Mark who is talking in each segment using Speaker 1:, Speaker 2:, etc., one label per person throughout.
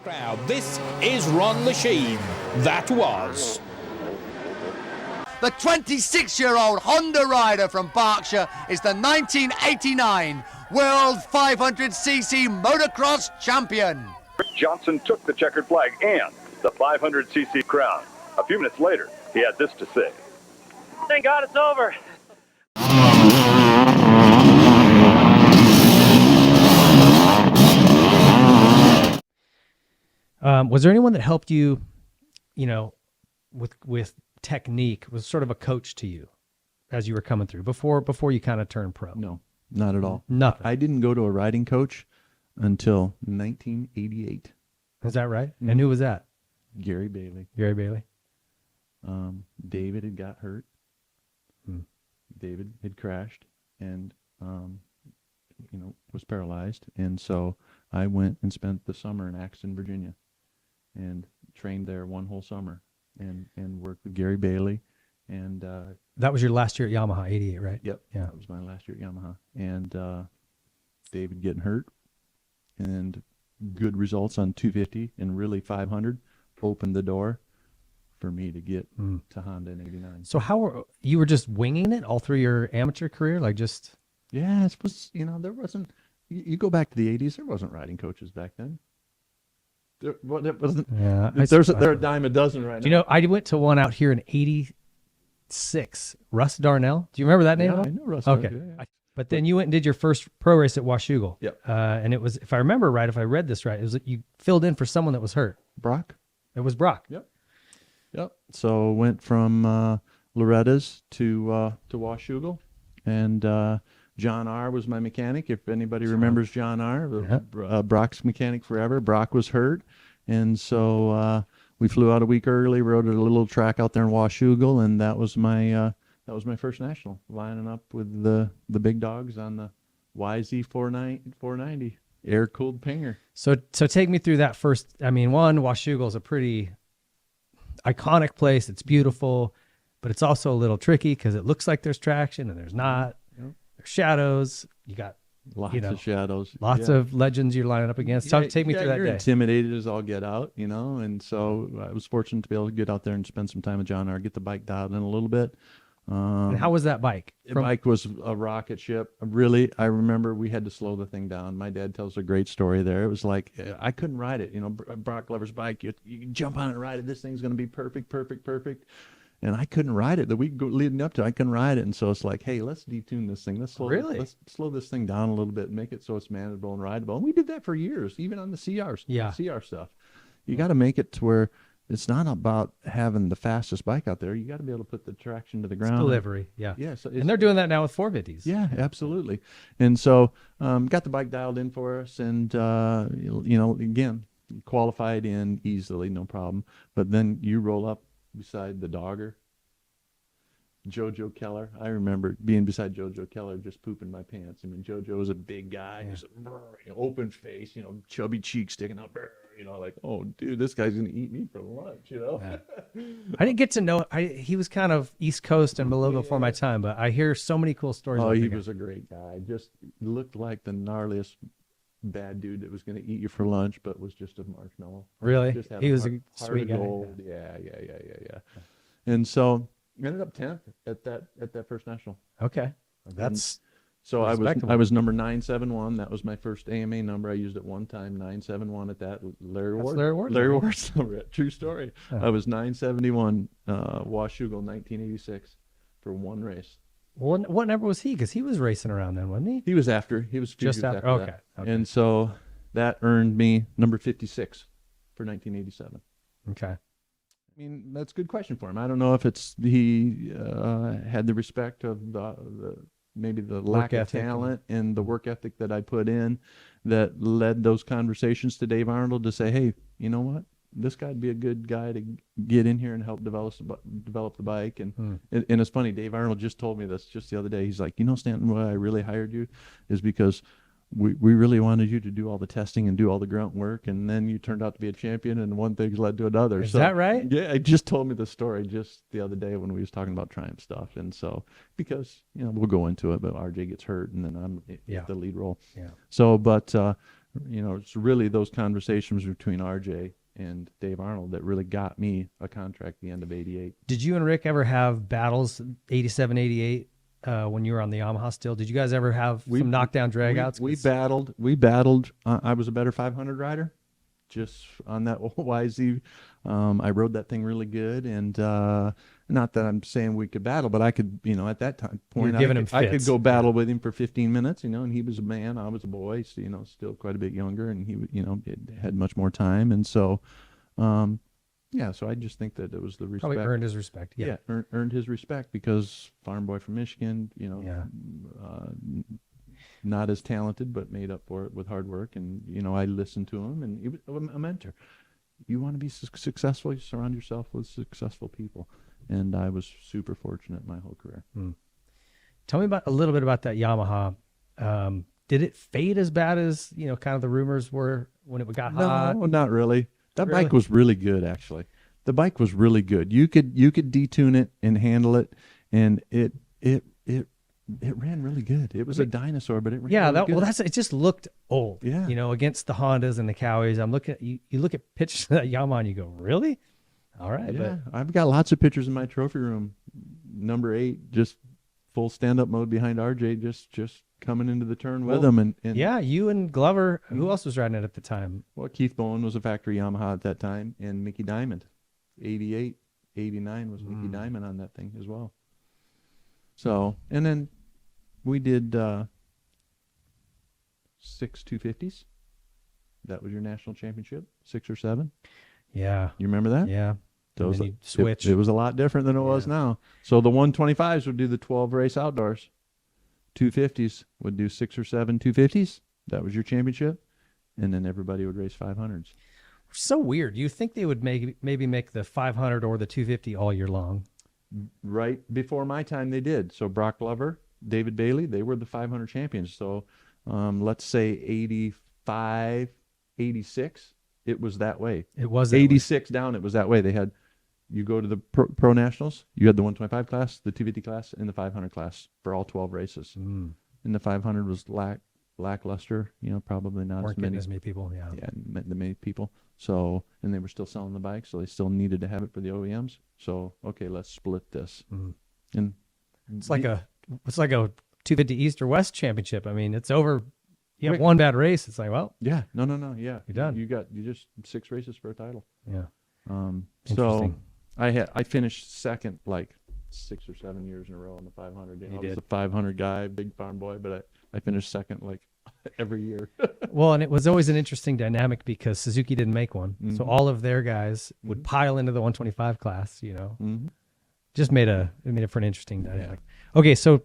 Speaker 1: Crowd. This is Ron Lachine. That was.
Speaker 2: The 26-year-old Honda rider from Berkshire is the 1989 World 500cc Motocross champion.
Speaker 3: Rick Johnson took the checkered flag and the 500cc crown. A few minutes later, he had this to say.
Speaker 4: Thank God it's over.
Speaker 5: Was there anyone that helped you, with technique, was sort of a coach to you as you were coming through before you kind of turned pro?
Speaker 6: No, not at all.
Speaker 5: Nothing.
Speaker 6: I didn't go to a riding coach until 1988.
Speaker 5: Is that right?
Speaker 6: Mm-hmm.
Speaker 5: And who was that?
Speaker 6: Gary Bailey.
Speaker 5: Gary Bailey.
Speaker 6: David had got hurt.
Speaker 5: Hmm.
Speaker 6: David had crashed and, was paralyzed. And so I went and spent the summer in Axton, Virginia, and trained there one whole summer and worked with Gary Bailey. And
Speaker 5: That was your last year at Yamaha, 88, right?
Speaker 6: Yep.
Speaker 5: Yeah.
Speaker 6: That was my last year at Yamaha. And David getting hurt and good results on 250 and really 500 opened the door for me to get to Honda in 89.
Speaker 5: So you were just winging it all through your amateur career?
Speaker 6: Yeah, I suppose, there wasn't, you go back to the 80s, there wasn't riding coaches back then. There wasn't.
Speaker 5: Yeah.
Speaker 6: They're a dime a dozen right now.
Speaker 5: Do you know, I went to one out here in 86, Russ Darnell. Do you remember that name?
Speaker 6: Yeah, I know Russ.
Speaker 5: Okay.
Speaker 6: Yeah.
Speaker 5: But then you went and did your first pro race at Washougal.
Speaker 6: Yep.
Speaker 5: And it was, if I remember right, if I read this right, it was that you filled in for someone that was hurt.
Speaker 6: Brock?
Speaker 5: It was Brock.
Speaker 6: Yep. So went from Loretta's to Washougal, and John R. was my mechanic. If anybody remembers John R., Brock's mechanic forever. Brock was hurt, and so we flew out a week early, rode at a little track out there in Washougal, and that was my first national, lining up with the big dogs on the YZ490 air-cooled Pinger.
Speaker 5: So take me through that first. I mean, Washougal is a pretty iconic place. It's beautiful, but it's also a little tricky because it looks like there's traction and there's not.
Speaker 6: Yep.
Speaker 5: There's shadows. You got
Speaker 6: lots of shadows,
Speaker 5: lots of legends you're lining up against. Take me through that
Speaker 6: you're
Speaker 5: day.
Speaker 6: Intimidated as all get out, and so I was fortunate to be able to get out there and spend some time with John R., get the bike dialed in a little bit.
Speaker 5: And how was that bike?
Speaker 6: The bike was a rocket ship. Really, I remember we had to slow the thing down. My dad tells a great story there. It was like, I couldn't ride it. Brock Glover's bike, you can jump on it and ride it. This thing's going to be perfect. And I couldn't ride it. The week leading up to it, I couldn't ride it. And so it's like, hey, let's detune this thing. Let's slow this thing down a little bit and make it so it's manageable and rideable. And we did that for years, even on the CRs, CR stuff. You got to make it to where it's not about having the fastest bike out there. You got to be able to put the traction to the ground.
Speaker 5: It's delivery, yeah.
Speaker 6: So
Speaker 5: and they're doing that now with 450s.
Speaker 6: Yeah, absolutely. And so got the bike dialed in for us, and again, qualified in easily, no problem. But then you roll up beside the dogger, JoJo Keller. I remember being beside JoJo Keller, just pooping my pants. I mean, JoJo was a big guy, just open face, chubby cheeks sticking out. Like, oh, dude, this guy's gonna eat me for lunch.
Speaker 5: Yeah. I didn't get to know. He was kind of East Coast and a little before my time, but I hear so many cool stories.
Speaker 6: Oh, he was a great guy. Just looked like the gnarliest bad dude that was going to eat you for lunch, but was just a marshmallow.
Speaker 5: Really? He was a sweet guy.
Speaker 6: Gold. Yeah. And so ended up 10th at that first national.
Speaker 5: Okay, that's.
Speaker 6: So I was number 971. That was my first AMA number. I used it one time, 971 at that. Larry Ward's number. True story. I was 971 Washougal 1986 for one race.
Speaker 5: Well, what number was he? Because he was racing around then, wasn't he?
Speaker 6: He was after. He was
Speaker 5: just after. Okay.
Speaker 6: And so that earned me number 56 for 1987.
Speaker 5: Okay.
Speaker 6: I mean, that's a good question for him. I don't know if he had the respect of maybe the lack of talent and the work ethic that I put in that led those conversations to Dave Arnold to say, hey, you know what? This guy'd be a good guy to get in here and help develop the bike. And it's funny, Dave Arnold just told me this just the other day. He's like, Stanton, why I really hired you is because we really wanted you to do all the testing and do all the grunt work, and then you turned out to be a champion, and one thing's led to another.
Speaker 5: Is that right?
Speaker 6: Yeah, he just told me the story just the other day when we was talking about Triumph stuff. And so, because, we'll go into it, but RJ gets hurt, and then I'm the lead role.
Speaker 5: Yeah.
Speaker 6: So, but you know, it's really those conversations between RJ and Dave Arnold that really got me a contract at the end of '88.
Speaker 5: Did you and Rick ever have battles 87, 88 when you were on the Yamaha still? Did you guys ever have some knockdown dragouts?
Speaker 6: We battled. I was a better 500 rider just on that old YZ. I rode that thing really good, and not that I'm saying we could battle, but I could, you know, at that point, I could go battle with him for 15 minutes, you know, and he was a man, I was a boy, so, you know, still quite a bit younger, and he, you know, had much more time, and so, yeah, so I just think that it was the respect.
Speaker 5: Probably earned his respect. Yeah,
Speaker 6: earned his respect because farm boy from Michigan, you know, not as talented, but made up for it with hard work, and, you know, I listened to him, and he was a mentor. You want to be successful, you surround yourself with successful people. And I was super fortunate my whole career.
Speaker 5: Tell me a little bit about that Yamaha. Did it fade as bad as, you know, kind of the rumors were when it got hot?
Speaker 6: No, not really. That bike was really good, actually. The bike was really good. You could detune it and handle it, and it ran really good. It was a dinosaur, but it ran really good.
Speaker 5: Well, it just looked old.
Speaker 6: Yeah.
Speaker 5: You know, against the Hondas and the Cowies. I'm looking at you look at pictures of that Yamaha and you go, really? All right.
Speaker 6: Yeah, I've got lots of pictures in my trophy room. Number 8, just full stand-up mode behind RJ, just coming into the turn with him. And
Speaker 5: yeah, you and Glover. Who else was riding it at the time?
Speaker 6: Well, Keith Bowen was a factory Yamaha at that time, and Mickey Diamond. 88, 89 was Mickey Diamond on that thing as well. So, and then we did 6 250s. That was your national championship, 6 or 7.
Speaker 5: Yeah.
Speaker 6: You remember that?
Speaker 5: Yeah.
Speaker 6: Those,
Speaker 5: and then you switch.
Speaker 6: It was a lot different than it was now. So the 125s would do the 12 race outdoors. 250s would do 6 or 7 250s. That was your championship. And then everybody would race 500s.
Speaker 5: So weird. You think they would maybe make the 500 or the 250 all year long?
Speaker 6: Right before my time, they did. So Brock Glover, David Bailey, they were the 500 champions. So let's say 85, 86. It was that way.
Speaker 5: It was
Speaker 6: 86 down. It was that way. They had, you go to the pro nationals, you had the 125 class, the 250 class, and the 500 class for all 12 races. And the 500 was lackluster, you know, probably not
Speaker 5: Weren't
Speaker 6: as many
Speaker 5: people. Yeah.
Speaker 6: Yeah, many people. So, and they were still selling the bike, so they still needed to have it for the OEMs. So, okay, let's split this. And
Speaker 5: it's like a 250 East or West championship. I mean, it's over. You have one bad race. It's like, well,
Speaker 6: yeah, no, yeah,
Speaker 5: you're done.
Speaker 6: You just 6 races for a title.
Speaker 5: Yeah.
Speaker 6: So I finished second like 6 or 7 years in a row on the 500. You know, I was a 500 guy, big farm boy, but I finished second like every year.
Speaker 5: Well, and it was always an interesting dynamic because Suzuki didn't make one, so all of their guys would pile into the 125 class. You know, just made it for an interesting dynamic. Okay, so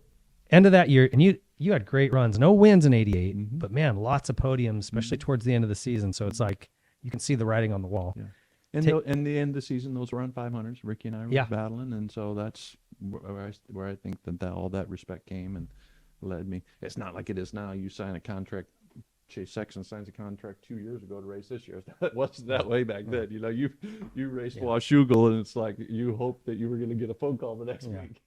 Speaker 5: end of that year, and you had great runs, no wins in '88, but man, lots of podiums, especially towards the end of the season. So it's like you can see the writing on the wall.
Speaker 6: Yeah. And in the end of the season, those were on 500s. Ricky and I were battling, and so that's where I think that all that respect came and led me. It's not like it is now. You sign a contract. Chase Sexton signs a contract 2 years ago to race this year. It wasn't that way back then. You know, you raced Wugal, and it's like you hope that you were going to get a phone call the next week.